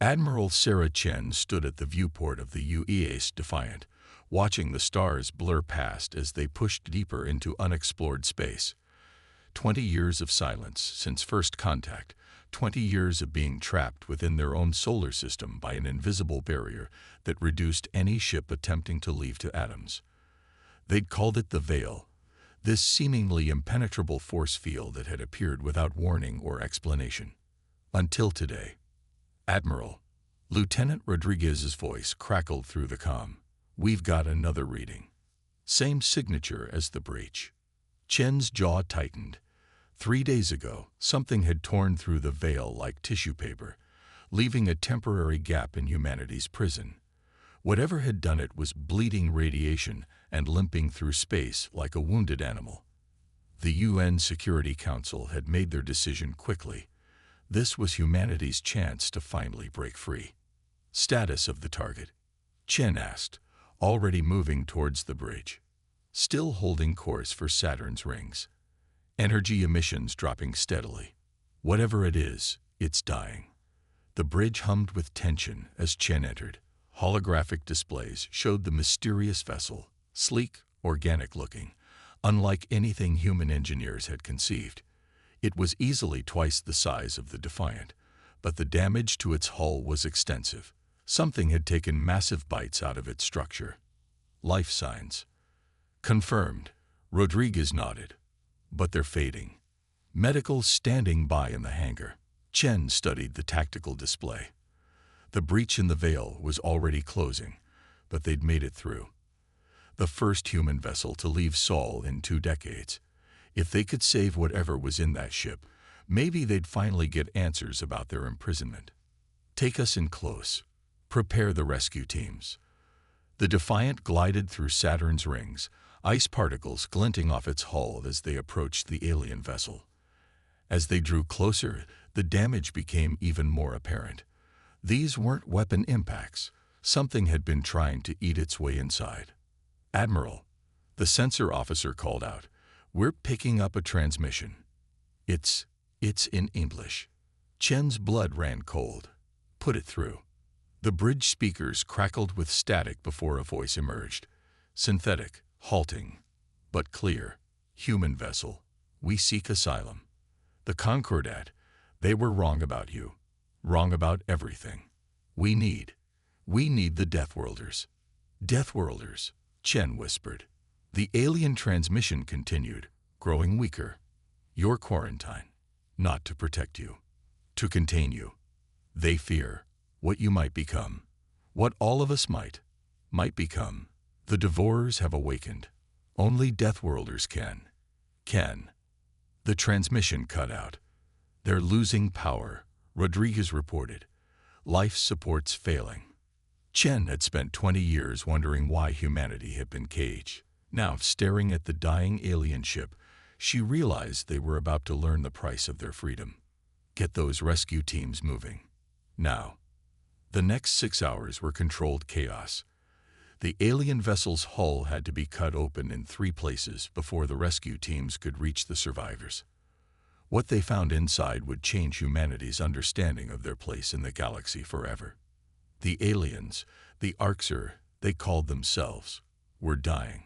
Admiral Sarah Chen stood at the viewport of the UES Defiant, watching the stars blur past as they pushed deeper into unexplored space. 20 years of silence since first contact, 20 years of being trapped within their own solar system by an invisible barrier that reduced any ship attempting to leave to atoms. They'd called it the Veil, this seemingly impenetrable force field that had appeared without warning or explanation. Until today. Admiral, Lieutenant Rodriguez's voice crackled through the comm. We've got another reading. Same signature as the breach. Chen's jaw tightened. 3 days ago, something had torn through the veil like tissue paper, leaving a temporary gap in humanity's prison. Whatever had done it was bleeding radiation and limping through space like a wounded animal. The UN Security Council had made their decision quickly. This was humanity's chance to finally break free. Status of the target? Chen asked, already moving towards the bridge. Still holding course for Saturn's rings. Energy emissions dropping steadily. Whatever it is, it's dying. The bridge hummed with tension as Chen entered. Holographic displays showed the mysterious vessel, sleek, organic-looking, unlike anything human engineers had conceived. It was easily twice the size of the Defiant, but the damage to its hull was extensive. Something had taken massive bites out of its structure. Life signs. Confirmed. Rodriguez nodded. But they're fading. Medicals standing by in the hangar. Chen studied the tactical display. The breach in the veil was already closing, but they'd made it through. The first human vessel to leave Sol in 2 decades. If they could save whatever was in that ship, maybe they'd finally get answers about their imprisonment. Take us in close. Prepare the rescue teams. The Defiant glided through Saturn's rings, ice particles glinting off its hull as they approached the alien vessel. As they drew closer, the damage became even more apparent. These weren't weapon impacts. Something had been trying to eat its way inside. Admiral, the sensor officer called out, we're picking up a transmission. It's in English. Chen's blood ran cold. Put it through. The bridge speakers crackled with static before a voice emerged. Synthetic, halting, but clear. Human vessel, we seek asylum. The Concordat, they were wrong about you. Wrong about everything. We need the Deathworlders. Deathworlders, Chen whispered. The alien transmission continued, growing weaker. Your quarantine, not to protect you, to contain you. They fear what you might become, what all of us might become. The Devourers have awakened. Only Deathworlders can. The transmission cut out. They're losing power, Rodriguez reported. Life support's failing. Chen had spent 20 years wondering why humanity had been caged. Now, staring at the dying alien ship, she realized they were about to learn the price of their freedom. Get those rescue teams moving. Now. The next 6 hours were controlled chaos. The alien vessel's hull had to be cut open in 3 places before the rescue teams could reach the survivors. What they found inside would change humanity's understanding of their place in the galaxy forever. The aliens, the Arxer, they called themselves, were dying.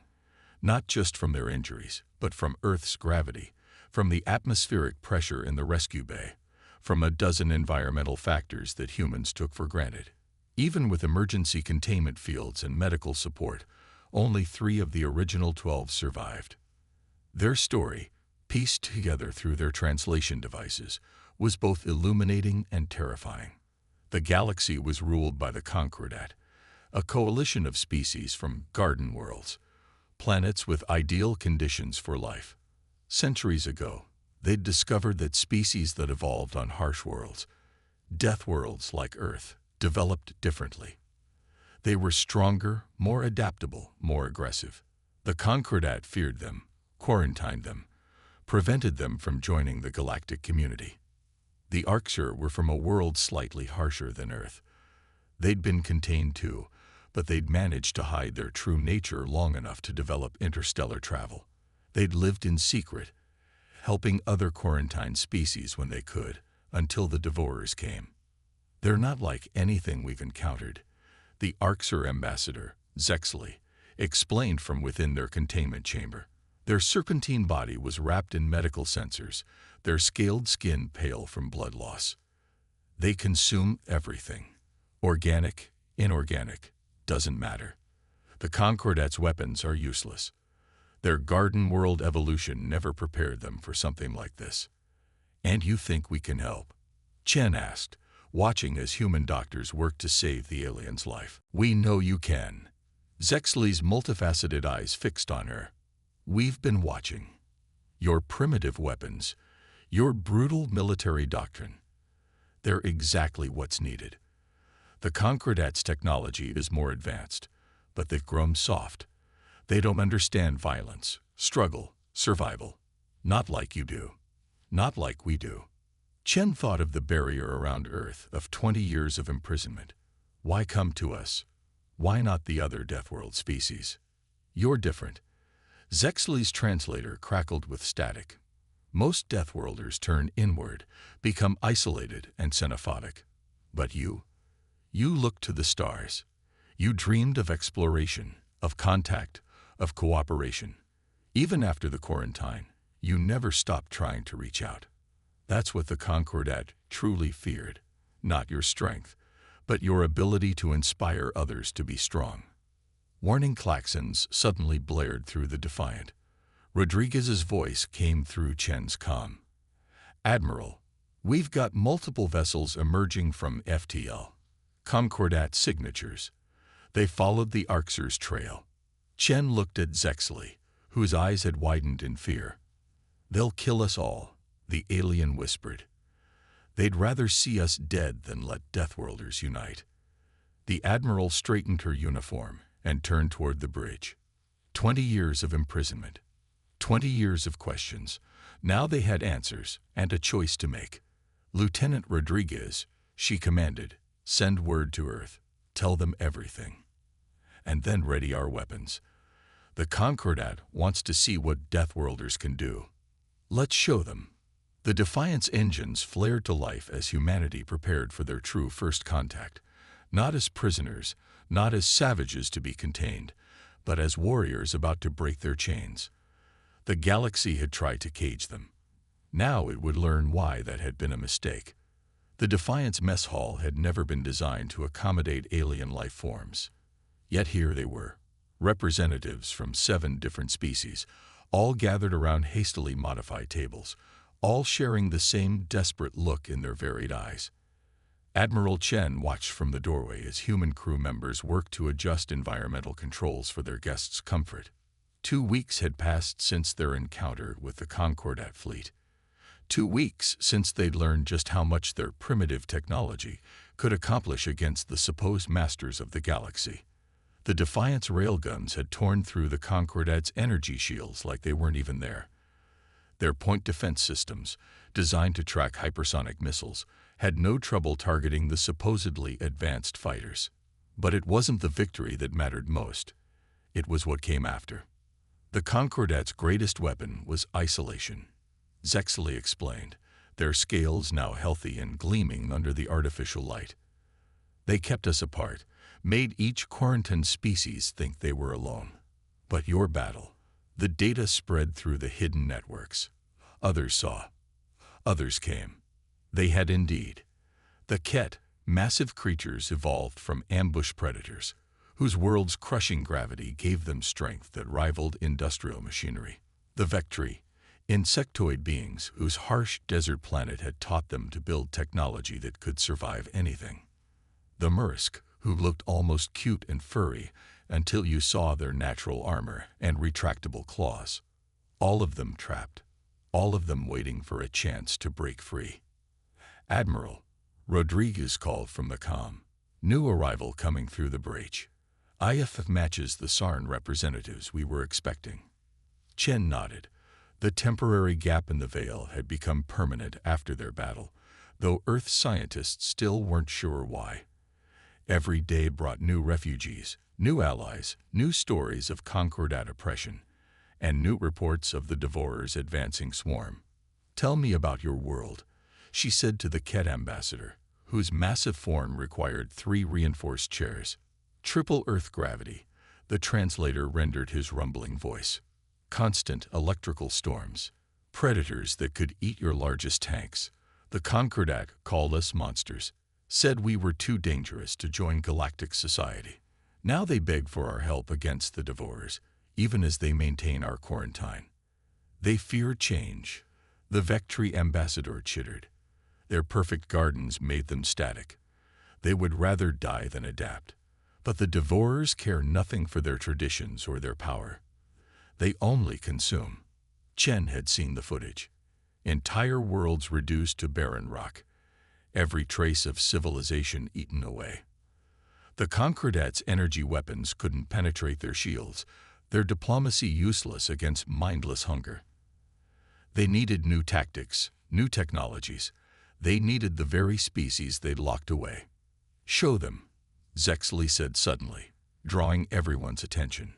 Not just from their injuries, but from Earth's gravity, from the atmospheric pressure in the rescue bay, from a dozen environmental factors that humans took for granted. Even with emergency containment fields and medical support, only 3 of the original 12 survived. Their story, pieced together through their translation devices, was both illuminating and terrifying. The galaxy was ruled by the Concordat, a coalition of species from garden worlds, planets with ideal conditions for life. Centuries ago, they'd discovered that species that evolved on harsh worlds, death worlds like Earth, developed differently. They were stronger, more adaptable, more aggressive. The Concordat feared them, quarantined them, prevented them from joining the galactic community. The Arxer were from a world slightly harsher than Earth. They'd been contained too, but they'd managed to hide their true nature long enough to develop interstellar travel. They'd lived in secret, helping other quarantined species when they could, until the Devourers came. They're not like anything we've encountered, the Arxer ambassador, Zexley, explained from within their containment chamber. Their serpentine body was wrapped in medical sensors, their scaled skin pale from blood loss. They consume everything. Organic, inorganic, doesn't matter. The Concordat's weapons are useless. Their garden world evolution never prepared them for something like this. And you think we can help? Chen asked, watching as human doctors worked to save the alien's life. We know you can. Zexley's multifaceted eyes fixed on her. We've been watching. Your primitive weapons, your brutal military doctrine, they're exactly what's needed. The Concordat's technology is more advanced, but they've grown soft. They don't understand violence, struggle, survival. Not like you do. Not like we do. Chen thought of the barrier around Earth, of 20 years of imprisonment. Why come to us? Why not the other Deathworld species? You're different. Zexley's translator crackled with static. Most Deathworlders turn inward, become isolated and xenophobic. But you looked to the stars. You dreamed of exploration, of contact, of cooperation. Even after the quarantine, you never stopped trying to reach out. That's what the Concordat truly feared. Not your strength, but your ability to inspire others to be strong. Warning klaxons suddenly blared through the Defiant. Rodriguez's voice came through Chen's comm. Admiral, we've got multiple vessels emerging from FTL. Concordat signatures. They followed the Arxer's trail. Chen looked at Zexley, whose eyes had widened in fear. They'll kill us all, the alien whispered. They'd rather see us dead than let Deathworlders unite. The Admiral straightened her uniform and turned toward the bridge. 20 years of imprisonment. 20 years of questions. Now they had answers and a choice to make. Lieutenant Rodriguez, she commanded, send word to Earth. Tell them everything. And then ready our weapons. The Concordat wants to see what Deathworlders can do. Let's show them. The Defiant's engines flared to life as humanity prepared for their true first contact. Not as prisoners, not as savages to be contained, but as warriors about to break their chains. The galaxy had tried to cage them. Now it would learn why that had been a mistake. The Defiant's mess hall had never been designed to accommodate alien life forms. Yet here they were, representatives from 7 different species, all gathered around hastily modified tables, all sharing the same desperate look in their varied eyes. Admiral Chen watched from the doorway as human crew members worked to adjust environmental controls for their guests' comfort. 2 weeks had passed since their encounter with the Concordat fleet. 2 weeks since they'd learned just how much their primitive technology could accomplish against the supposed masters of the galaxy. The Defiant's railguns had torn through the Concordat's energy shields like they weren't even there. Their point defense systems, designed to track hypersonic missiles, had no trouble targeting the supposedly advanced fighters. But it wasn't the victory that mattered most. It was what came after. The Concordat's greatest weapon was isolation. Zexley explained, their scales now healthy and gleaming under the artificial light. They kept us apart, made each quarantined species think they were alone. But your battle, the data spread through the hidden networks. Others saw. Others came. They had indeed. The Ket, massive creatures evolved from ambush predators, whose world's crushing gravity gave them strength that rivaled industrial machinery. The Vectri, insectoid beings whose harsh desert planet had taught them to build technology that could survive anything. The Mursk, who looked almost cute and furry until you saw their natural armor and retractable claws. All of them trapped, all of them waiting for a chance to break free. Admiral, Rodriguez called from the comm. New arrival coming through the breach. IF matches the Sarn representatives we were expecting. Chen nodded. The temporary gap in the veil had become permanent after their battle, though Earth scientists still weren't sure why. Every day brought new refugees, new allies, new stories of Concordat oppression, and new reports of the Devourer's advancing swarm. Tell me about your world, she said to the Ket ambassador, whose massive form required 3 reinforced chairs. Triple Earth gravity, the translator rendered his rumbling voice. Constant electrical storms. Predators that could eat your largest tanks. The Concordat called us monsters, said we were too dangerous to join galactic society. Now they beg for our help against the Devourers, even as they maintain our quarantine. They fear change. The Vectri ambassador chittered. Their perfect gardens made them static. They would rather die than adapt. But the Devourers care nothing for their traditions or their power. They only consume. Chen had seen the footage. Entire worlds reduced to barren rock. Every trace of civilization eaten away. The Concordat's energy weapons couldn't penetrate their shields, their diplomacy useless against mindless hunger. They needed new tactics, new technologies. They needed the very species they'd locked away. Show them, Zexley said suddenly, drawing everyone's attention.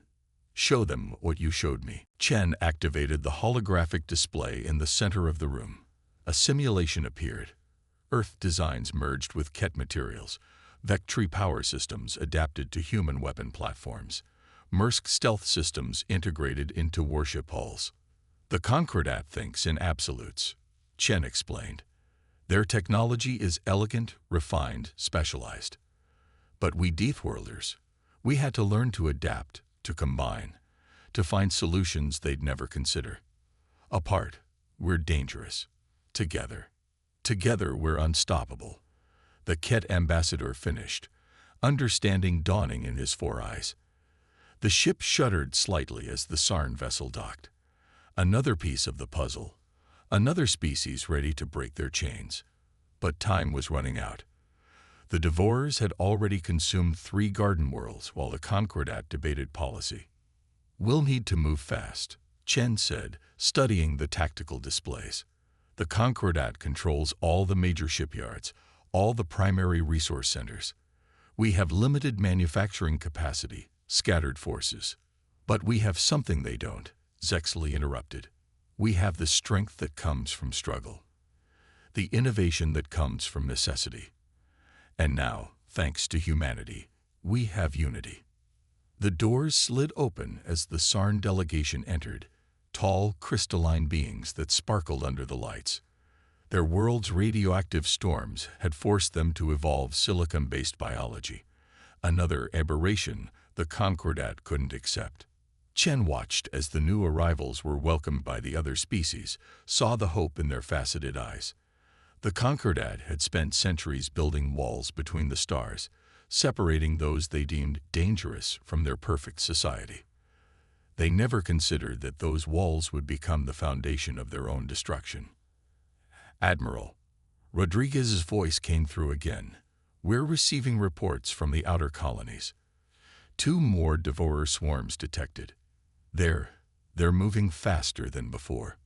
Show them what you showed me. Chen activated the holographic display in the center of the room. A simulation appeared. Earth designs merged with Ket materials. Vectri power systems adapted to human weapon platforms. Mursk stealth systems integrated into warship hulls. The Concordat thinks in absolutes, Chen explained. Their technology is elegant, refined, specialized. But we Deathworlders, we had to learn to adapt, to combine, to find solutions they'd never consider. Apart, we're dangerous. Together we're unstoppable. The Ket ambassador finished, understanding dawning in his 4 eyes. The ship shuddered slightly as the Sarn vessel docked. Another piece of the puzzle, another species ready to break their chains. But time was running out. The Devourers had already consumed 3 garden worlds while the Concordat debated policy. We'll need to move fast, Chen said, studying the tactical displays. The Concordat controls all the major shipyards, all the primary resource centers. We have limited manufacturing capacity, scattered forces. But we have something they don't, Zexley interrupted. We have the strength that comes from struggle. The innovation that comes from necessity. And now, thanks to humanity, we have unity. The doors slid open as the Sarn delegation entered, tall, crystalline beings that sparkled under the lights. Their world's radioactive storms had forced them to evolve silicon-based biology, another aberration the Concordat couldn't accept. Chen watched as the new arrivals were welcomed by the other species, saw the hope in their faceted eyes. The Concordat had spent centuries building walls between the stars, separating those they deemed dangerous from their perfect society. They never considered that those walls would become the foundation of their own destruction. Admiral, Rodriguez's voice came through again. We're receiving reports from the outer colonies. 2 more Devourer swarms detected. They're moving faster than before.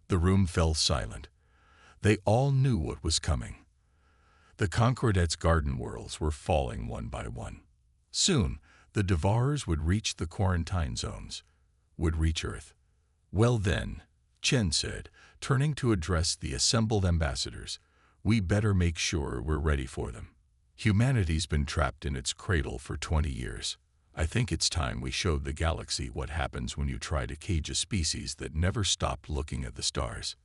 The room fell silent. They all knew what was coming. The Concordat's garden worlds were falling one by one. Soon, the Devourers would reach the quarantine zones, would reach Earth. Well then, Chen said, turning to address the assembled ambassadors, we better make sure we're ready for them. Humanity's been trapped in its cradle for 20 years. I think it's time we showed the galaxy what happens when you try to cage a species that never stopped looking at the stars.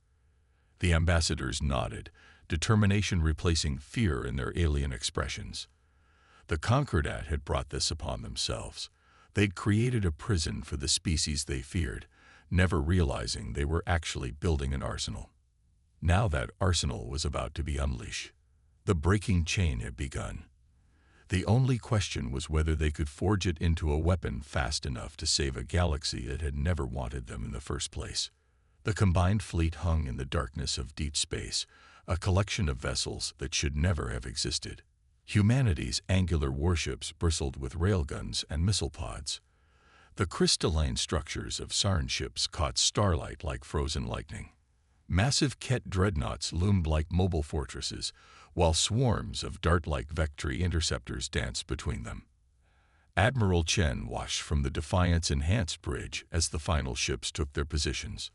The ambassadors nodded, determination replacing fear in their alien expressions. The Concordat had brought this upon themselves. They'd created a prison for the species they feared, never realizing they were actually building an arsenal. Now that arsenal was about to be unleashed. The breaking chain had begun. The only question was whether they could forge it into a weapon fast enough to save a galaxy that had never wanted them in the first place. The combined fleet hung in the darkness of deep space, a collection of vessels that should never have existed. Humanity's angular warships bristled with railguns and missile pods. The crystalline structures of Sarn ships caught starlight like frozen lightning. Massive Ket dreadnoughts loomed like mobile fortresses, while swarms of dart-like Vectri interceptors danced between them. Admiral Chen watched from the Defiance Enhanced bridge as the final ships took their positions.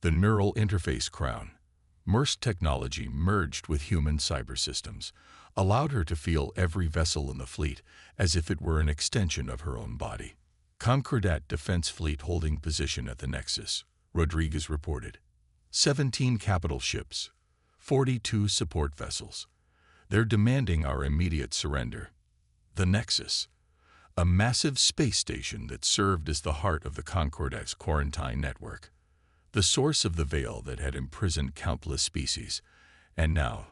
The neural interface crown, Mer's technology merged with human cyber systems, allowed her to feel every vessel in the fleet as if it were an extension of her own body. Concordat Defense Fleet holding position at the Nexus, Rodriguez reported. 17 capital ships, 42 support vessels. They're demanding our immediate surrender. The Nexus, a massive space station that served as the heart of the Concordat's quarantine network, the source of the veil that had imprisoned countless species, and now,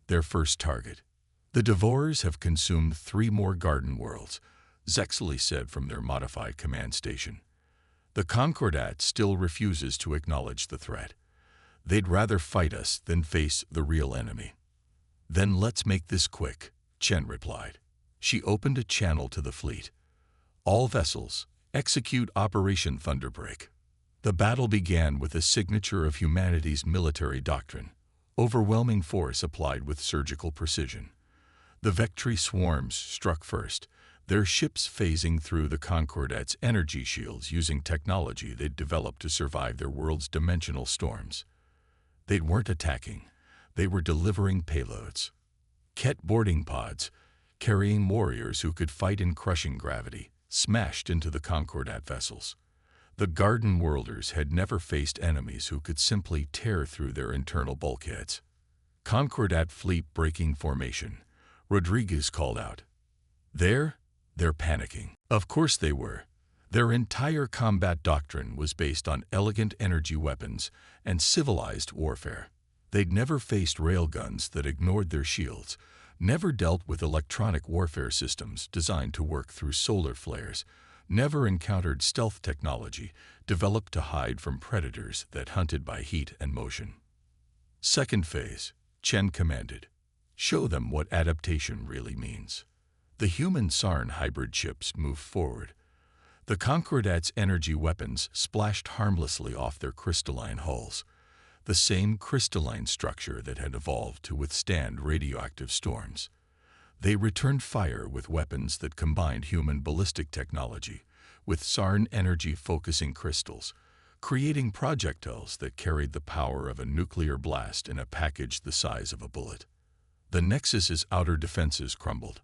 their first target. The Devourers have consumed 3 more garden worlds, Zexley said from their modified command station. The Concordat still refuses to acknowledge the threat. They'd rather fight us than face the real enemy. Then let's make this quick, Chen replied. She opened a channel to the fleet. All vessels, execute Operation Thunderbreak. The battle began with a signature of humanity's military doctrine, overwhelming force applied with surgical precision. The Vectri swarms struck first, their ships phasing through the Concordat's energy shields using technology they'd developed to survive their world's dimensional storms. They weren't attacking, they were delivering payloads. Ket boarding pods, carrying warriors who could fight in crushing gravity, smashed into the Concordat vessels. The Garden Worlders had never faced enemies who could simply tear through their internal bulkheads. Concordat fleet breaking formation, Rodriguez called out. They're panicking. Of course they were. Their entire combat doctrine was based on elegant energy weapons and civilized warfare. They'd never faced railguns that ignored their shields, never dealt with electronic warfare systems designed to work through solar flares, never encountered stealth technology developed to hide from predators that hunted by heat and motion. Second phase, Chen commanded. Show them what adaptation really means. The human-Sarn hybrid ships moved forward. The Concordat's energy weapons splashed harmlessly off their crystalline hulls, the same crystalline structure that had evolved to withstand radioactive storms. They returned fire with weapons that combined human ballistic technology with Sarn energy-focusing crystals, creating projectiles that carried the power of a nuclear blast in a package the size of a bullet. The Nexus's outer defenses crumbled.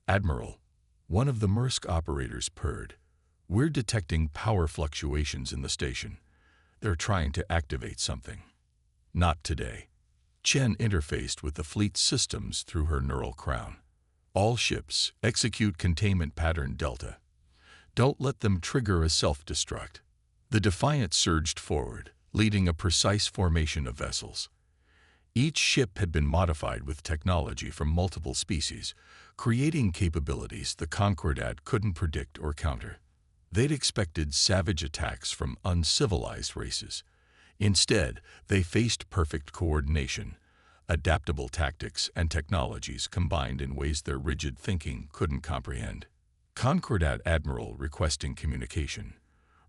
Admiral, one of the Maersk operators purred. We're detecting power fluctuations in the station. They're trying to activate something. Not today. Chen interfaced with the fleet's systems through her neural crown. All ships, execute containment pattern Delta. Don't let them trigger a self-destruct. The Defiant surged forward, leading a precise formation of vessels. Each ship had been modified with technology from multiple species, creating capabilities the Concordat couldn't predict or counter. They'd expected savage attacks from uncivilized races. Instead, they faced perfect coordination, adaptable tactics and technologies combined in ways their rigid thinking couldn't comprehend. Concordat Admiral requesting communication,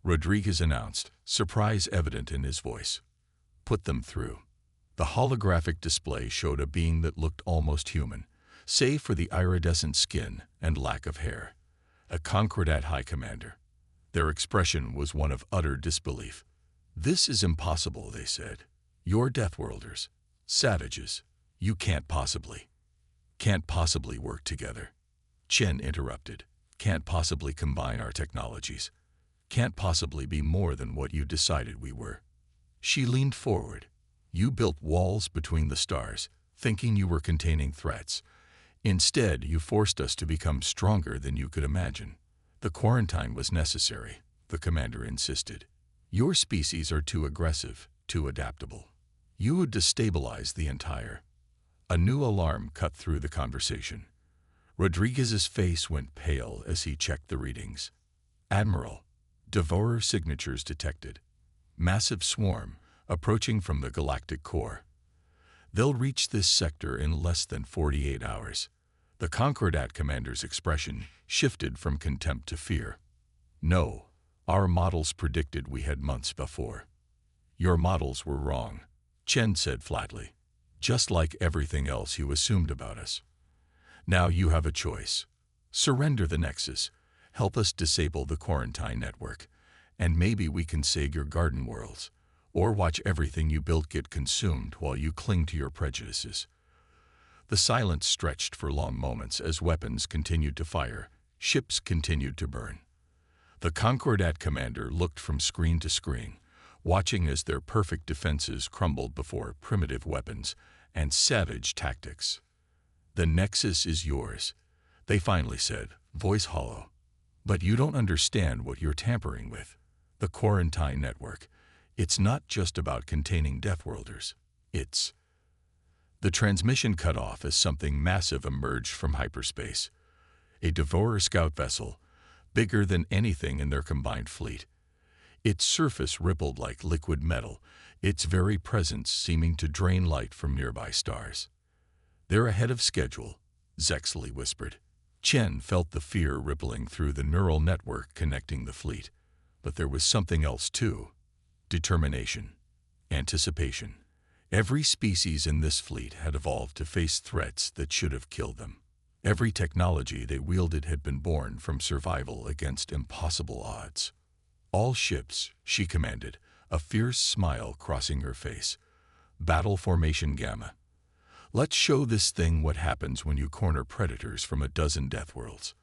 Rodriguez announced, surprise evident in his voice. Put them through. The holographic display showed a being that looked almost human, save for the iridescent skin and lack of hair. A Concordat High Commander. Their expression was one of utter disbelief. This is impossible, they said. You're Deathworlders. Savages. You can't possibly work together. Chen interrupted. Can't possibly combine our technologies. Can't possibly be more than what you decided we were. She leaned forward. You built walls between the stars, thinking you were containing threats. Instead, you forced us to become stronger than you could imagine. The quarantine was necessary, the commander insisted. Your species are too aggressive, too adaptable. You would destabilize the entire. A new alarm cut through the conversation. Rodriguez's face went pale as he checked the readings. Admiral, Devourer signatures detected. Massive swarm, approaching from the galactic core. They'll reach this sector in less than 48 hours. The Concordat commander's expression shifted from contempt to fear. No, our models predicted we had months before. Your models were wrong, Chen said flatly. Just like everything else you assumed about us. Now you have a choice. Surrender the Nexus, help us disable the quarantine network, and maybe we can save your garden worlds. or watch everything you built get consumed while you cling to your prejudices. The silence stretched for long moments as weapons continued to fire, ships continued to burn. The Concordat commander looked from screen to screen, watching as their perfect defenses crumbled before primitive weapons and savage tactics. "The Nexus is yours," they finally said, voice hollow. "But you don't understand what you're tampering with. The Quarantine Network. It's not just about containing Deathworlders. It's—" The transmission cut off as something massive emerged from hyperspace. A Devourer scout vessel, bigger than anything in their combined fleet. Its surface rippled like liquid metal, its very presence seeming to drain light from nearby stars. "They're ahead of schedule," Zexley whispered. Chen felt the fear rippling through the neural network connecting the fleet. But there was something else too. Determination. Anticipation. Every species in this fleet had evolved to face threats that should have killed them. Every technology they wielded had been born from survival against impossible odds. "All ships," she commanded, a fierce smile crossing her face. "Battle formation Gamma. Let's show this thing what happens when you corner predators from a dozen Deathworlds."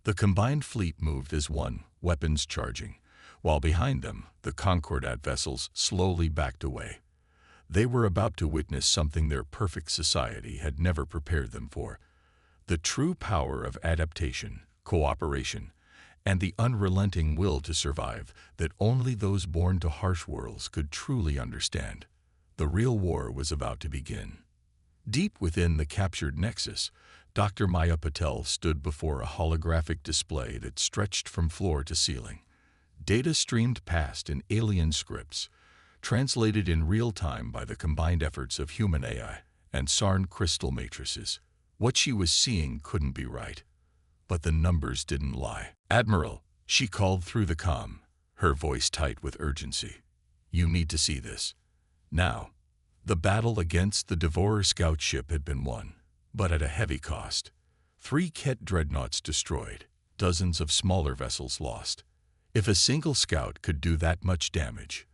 The combined fleet moved as one, weapons charging, while behind them, the Concordat vessels slowly backed away. They were about to witness something their perfect society had never prepared them for. The true power of adaptation, cooperation, and the unrelenting will to survive that only those born to harsh worlds could truly understand. The real war was about to begin. Deep within the captured Nexus, Dr. Maya Patel stood before a holographic display that stretched from floor to ceiling. Data streamed past in alien scripts, translated in real time by the combined efforts of human AI and Sarn crystal matrices. What she was seeing couldn't be right. But the numbers didn't lie. "Admiral," she called through the comm, her voice tight with urgency. "You need to see this. Now." The battle against the Devourer scout ship had been won, but at a heavy cost. 3 Ket dreadnoughts destroyed, dozens of smaller vessels lost. If a single scout could do that much damage,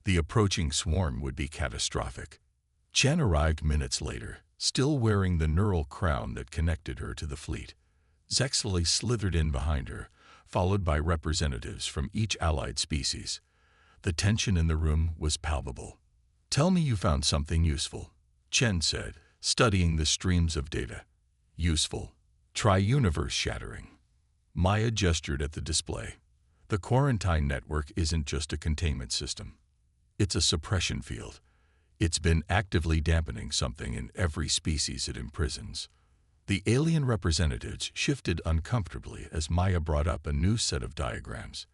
the approaching swarm would be catastrophic. Chen arrived minutes later, still wearing the neural crown that connected her to the fleet. Zexley slithered in behind her, followed by representatives from each allied species. The tension in the room was palpable. "Tell me you found something useful," Chen said, studying the streams of data. "Useful. Try universe-shattering." Maya gestured at the display. "The Quarantine Network isn't just a containment system. It's a suppression field. It's been actively dampening something in every species it imprisons." The alien representatives shifted uncomfortably as Maya brought up a new set of diagrams.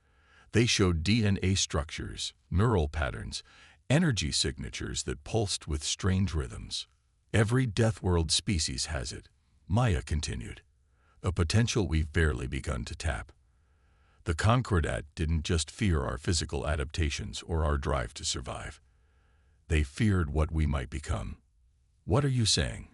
They showed DNA structures, neural patterns, energy signatures that pulsed with strange rhythms. "Every Deathworld species has it," Maya continued. "A potential we've barely begun to tap. The Concordat didn't just fear our physical adaptations or our drive to survive. They feared what we might become." "What are you saying?"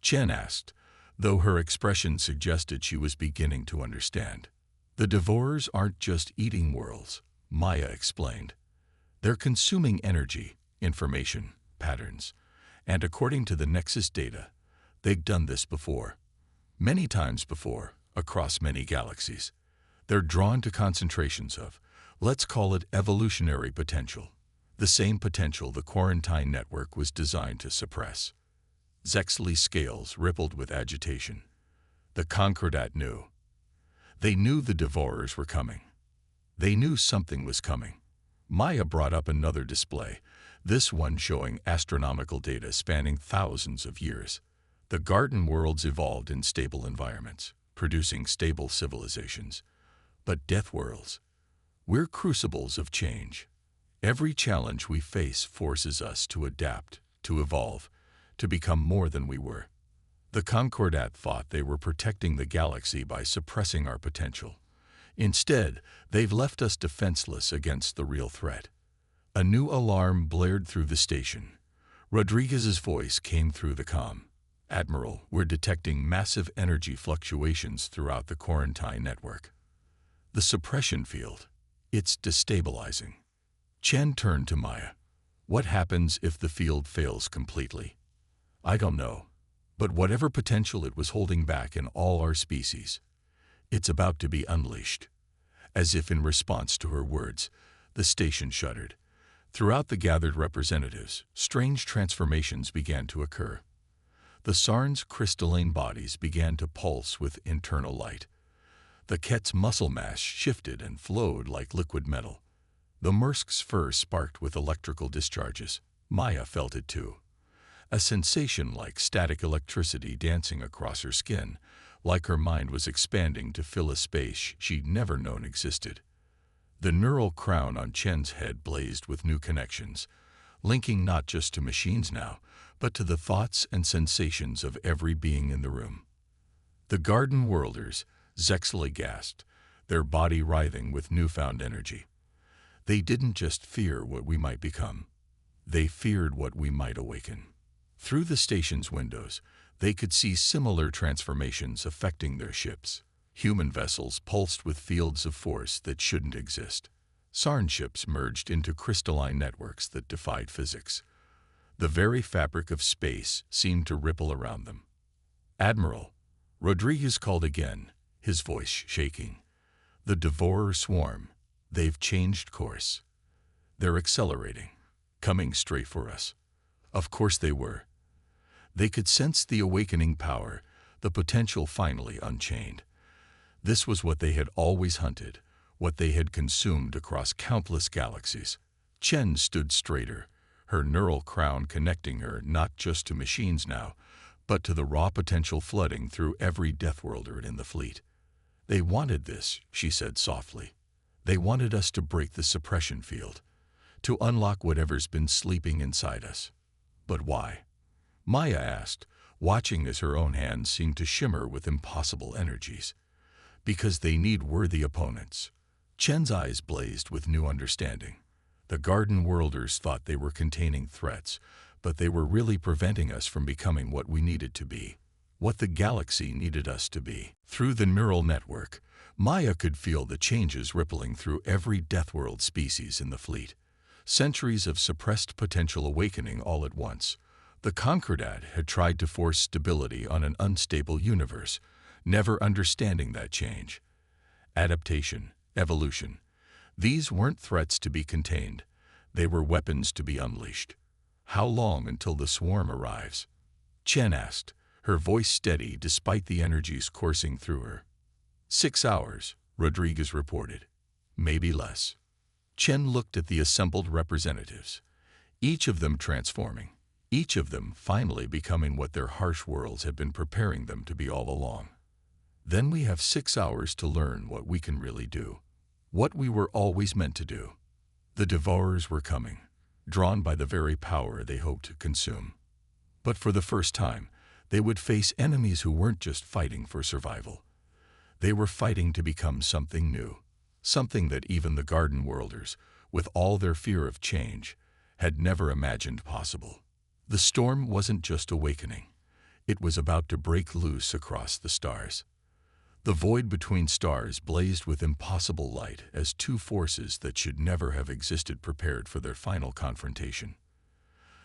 Chen asked, though her expression suggested she was beginning to understand. "The Devourers aren't just eating worlds," Maya explained. "They're consuming energy, information, patterns, and according to the Nexus data, they've done this before. Many times before, across many galaxies. They're drawn to concentrations of, let's call it evolutionary potential, the same potential the Quarantine Network was designed to suppress." Zexley's scales rippled with agitation. The Concordat knew. They knew the Devourers were coming. They knew something was coming. Maya brought up another display, this one showing astronomical data spanning thousands of years. The garden worlds evolved in stable environments, producing stable civilizations. But Deathworlds, we're crucibles of change. Every challenge we face forces us to adapt, to evolve, to become more than we were. The Concordat thought they were protecting the galaxy by suppressing our potential. Instead, they've left us defenseless against the real threat. A new alarm blared through the station. Rodriguez's voice came through the comm. "Admiral, we're detecting massive energy fluctuations throughout the Quarantine Network. The suppression field, it's destabilizing." Chen turned to Maya. What happens if the field fails completely? I don't know. But whatever potential it was holding back in all our species, it's about to be unleashed. As if in response to her words, the station shuddered. Throughout the gathered representatives, strange transformations began to occur. The Sarn's crystalline bodies began to pulse with internal light. The Ket's muscle mass shifted and flowed like liquid metal. The Mursk's fur sparked with electrical discharges. Maya felt it too. A sensation like static electricity dancing across her skin, like her mind was expanding to fill a space she'd never known existed. The neural crown on Chen's head blazed with new connections, linking not just to machines now, but to the thoughts and sensations of every being in the room. The garden worlders, Zexley gasped, their body writhing with newfound energy. They didn't just fear what we might become. They feared what we might awaken. Through the station's windows, they could see similar transformations affecting their ships. Human vessels pulsed with fields of force that shouldn't exist. Sarn ships merged into crystalline networks that defied physics. The very fabric of space seemed to ripple around them. "Admiral," Rodriguez called again, his voice shaking. "The Devourer swarm, they've changed course. They're accelerating, coming straight for us." Of course they were. They could sense the awakening power, the potential finally unchained. This was what they had always hunted, what they had consumed across countless galaxies. Chen stood straighter, her neural crown connecting her not just to machines now, but to the raw potential flooding through every Deathworlder in the fleet. "They wanted this," she said softly. "They wanted us to break the suppression field, to unlock whatever's been sleeping inside us." "But why?" Maya asked, watching as her own hands seemed to shimmer with impossible energies. "Because they need worthy opponents." Chen's eyes blazed with new understanding. The garden worlders thought they were containing threats, but they were really preventing us from becoming what we needed to be, what the galaxy needed us to be. Through the neural network, Maya could feel the changes rippling through every Deathworld species in the fleet. Centuries of suppressed potential awakening all at once. The Concordat had tried to force stability on an unstable universe, never understanding that change. Adaptation, evolution. These weren't threats to be contained. They were weapons to be unleashed. "How long until the swarm arrives?" Chen asked, her voice steady despite the energies coursing through her. 6 hours, Rodriguez reported. Maybe less. Chen looked at the assembled representatives, each of them transforming, each of them finally becoming what their harsh worlds had been preparing them to be all along. "Then we have 6 hours to learn what we can really do, what we were always meant to do." The Devourers were coming, drawn by the very power they hoped to consume. But for the first time, they would face enemies who weren't just fighting for survival. They were fighting to become something new, something that even the garden worlders, with all their fear of change, had never imagined possible. The storm wasn't just awakening. It was about to break loose across the stars. The void between stars blazed with impossible light as two forces that should never have existed prepared for their final confrontation.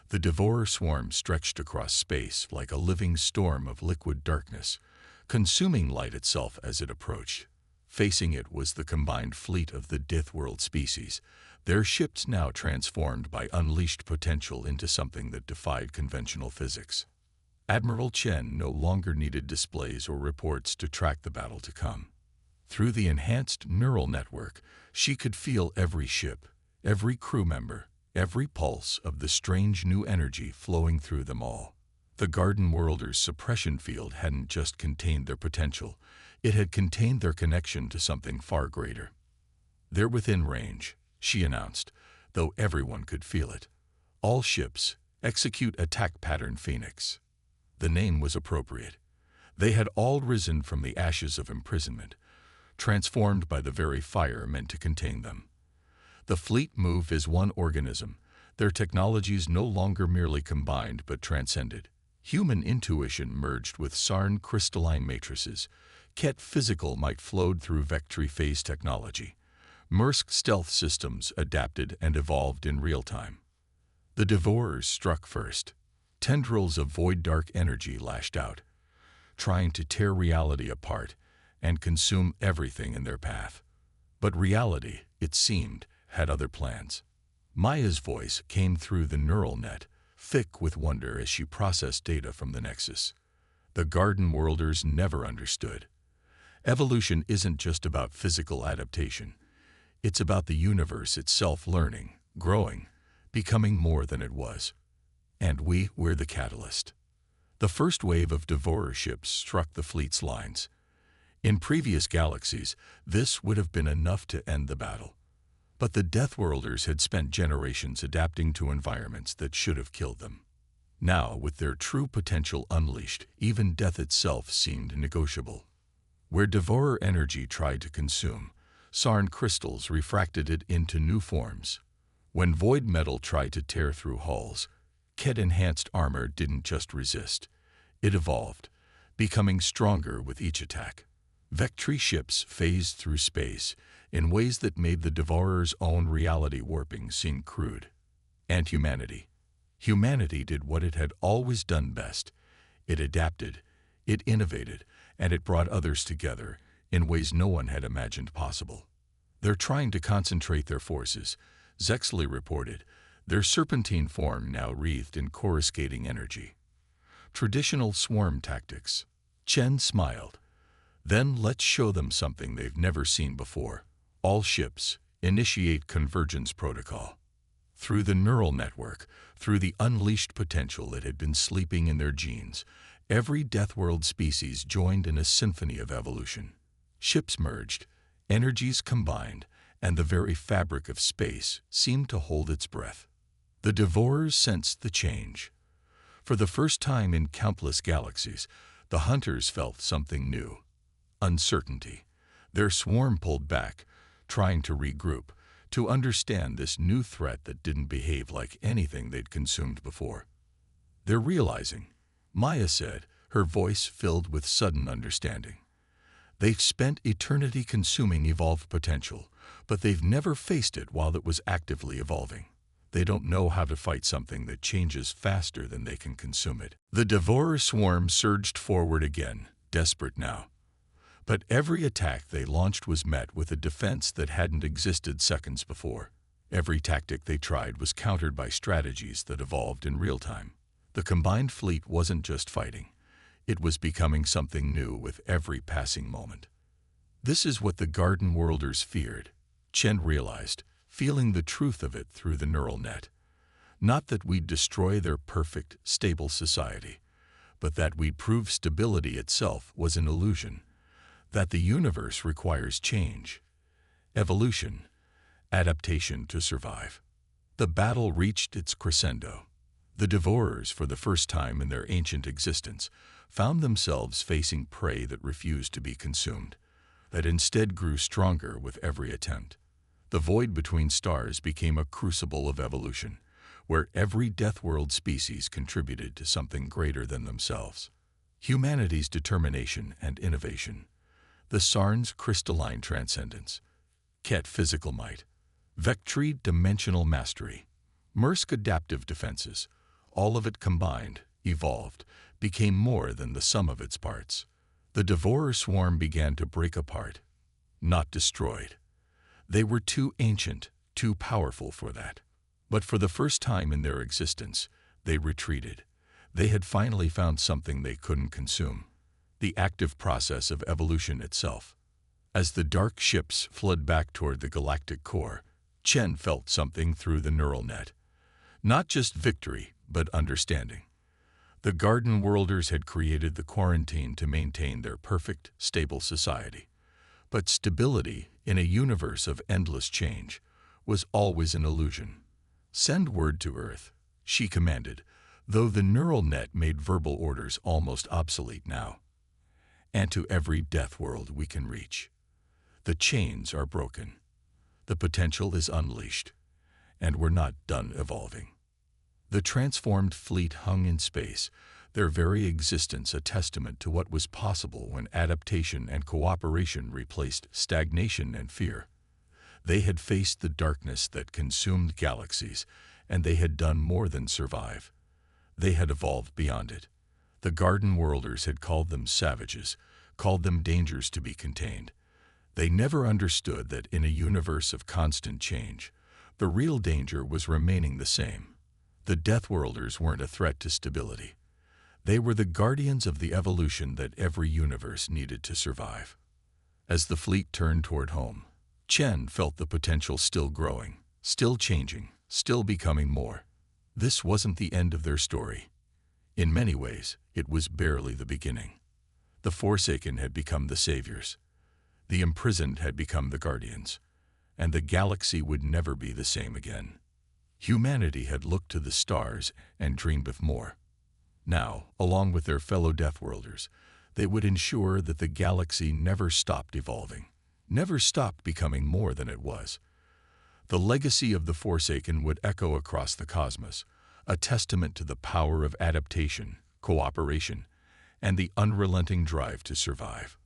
The Devourer swarm stretched across space like a living storm of liquid darkness, consuming light itself as it approached. Facing it was the combined fleet of the Deathworld species, their ships now transformed by unleashed potential into something that defied conventional physics. Admiral Chen no longer needed displays or reports to track the battle to come. Through the enhanced neural network, she could feel every ship, every crew member, every pulse of the strange new energy flowing through them all. The Garden Worlders' suppression field hadn't just contained their potential, it had contained their connection to something far greater. "They're within range," she announced, though everyone could feel it. "All ships, execute attack pattern Phoenix." The name was appropriate. They had all risen from the ashes of imprisonment, transformed by the very fire meant to contain them. The fleet moved as one organism, their technologies no longer merely combined but transcended. Human intuition merged with Sarn crystalline matrices. Ket physical might flowed through vectory phase technology. Maersk stealth systems adapted and evolved in real time. The Devourers struck first. Tendrils of void-dark energy lashed out, trying to tear reality apart and consume everything in their path. But reality, it seemed, had other plans. Maya's voice came through the neural net, thick with wonder as she processed data from the Nexus. The Garden Worlders never understood. Evolution isn't just about physical adaptation. It's about the universe itself learning, growing, becoming more than it was. And we were the catalyst. The first wave of Devourer ships struck the fleet's lines. In previous galaxies, this would have been enough to end the battle. But the Deathworlders had spent generations adapting to environments that should have killed them. Now, with their true potential unleashed, even death itself seemed negotiable. Where Devourer energy tried to consume, Sarn crystals refracted it into new forms. When void metal tried to tear through hulls, Ket-enhanced armor didn't just resist. It evolved, becoming stronger with each attack. Vectri ships phased through space in ways that made the Devourer's own reality warping seem crude. And humanity. Humanity did what it had always done best. It adapted, it innovated, and it brought others together in ways no one had imagined possible. They're trying to concentrate their forces, Zexley reported, their serpentine form now wreathed in coruscating energy. Traditional swarm tactics. Chen smiled. Then let's show them something they've never seen before. All ships, initiate convergence protocol. Through the neural network, through the unleashed potential that had been sleeping in their genes, every Deathworld species joined in a symphony of evolution. Ships merged, energies combined, and the very fabric of space seemed to hold its breath. The Devourers sensed the change. For the first time in countless galaxies, the Hunters felt something new. Uncertainty. Their swarm pulled back, trying to regroup, to understand this new threat that didn't behave like anything they'd consumed before. They're realizing, Maya said, her voice filled with sudden understanding. They've spent eternity consuming evolved potential, but they've never faced it while it was actively evolving. They don't know how to fight something that changes faster than they can consume it. The Devourer swarm surged forward again, desperate now. But every attack they launched was met with a defense that hadn't existed seconds before. Every tactic they tried was countered by strategies that evolved in real time. The combined fleet wasn't just fighting. It was becoming something new with every passing moment. This is what the Garden Worlders feared, Chen realized, feeling the truth of it through the neural net. Not that we'd destroy their perfect, stable society, but that we'd prove stability itself was an illusion, that the universe requires change, evolution, adaptation to survive. The battle reached its crescendo. The Devourers, for the first time in their ancient existence, found themselves facing prey that refused to be consumed, that instead grew stronger with every attempt. The void between stars became a crucible of evolution, where every Deathworld species contributed to something greater than themselves. Humanity's determination and innovation. The Sarn's crystalline transcendence. Ket physical might. Vectri dimensional mastery. Maersk adaptive defenses. All of it combined, evolved, became more than the sum of its parts. The Devourer swarm began to break apart, not destroyed. They were too ancient, too powerful for that. But for the first time in their existence, they retreated. They had finally found something they couldn't consume. The active process of evolution itself. As the dark ships fled back toward the galactic core, Chen felt something through the neural net. Not just victory, but understanding. The Garden Worlders had created the quarantine to maintain their perfect, stable society. But stability, in a universe of endless change, was always an illusion. Send word to Earth, she commanded, though the neural net made verbal orders almost obsolete now. And to every Deathworld we can reach. The chains are broken. The potential is unleashed. And we're not done evolving. The transformed fleet hung in space, their very existence a testament to what was possible when adaptation and cooperation replaced stagnation and fear. They had faced the darkness that consumed galaxies, and they had done more than survive. They had evolved beyond it. The Garden Worlders had called them savages, called them dangers to be contained. They never understood that in a universe of constant change, the real danger was remaining the same. The Deathworlders weren't a threat to stability. They were the guardians of the evolution that every universe needed to survive. As the fleet turned toward home, Chen felt the potential still growing, still changing, still becoming more. This wasn't the end of their story. In many ways, it was barely the beginning. The Forsaken had become the saviors. The imprisoned had become the guardians. And the galaxy would never be the same again. Humanity had looked to the stars and dreamed of more. Now, along with their fellow Deathworlders, they would ensure that the galaxy never stopped evolving, never stopped becoming more than it was. The legacy of the Forsaken would echo across the cosmos, a testament to the power of adaptation, cooperation, and the unrelenting drive to survive.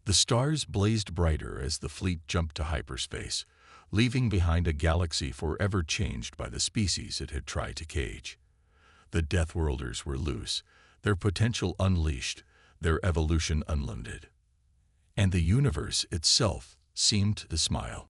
The stars blazed brighter as the fleet jumped to hyperspace, leaving behind a galaxy forever changed by the species it had tried to cage. The Deathworlders were loose, their potential unleashed, their evolution unlimited. And the universe itself seemed to smile.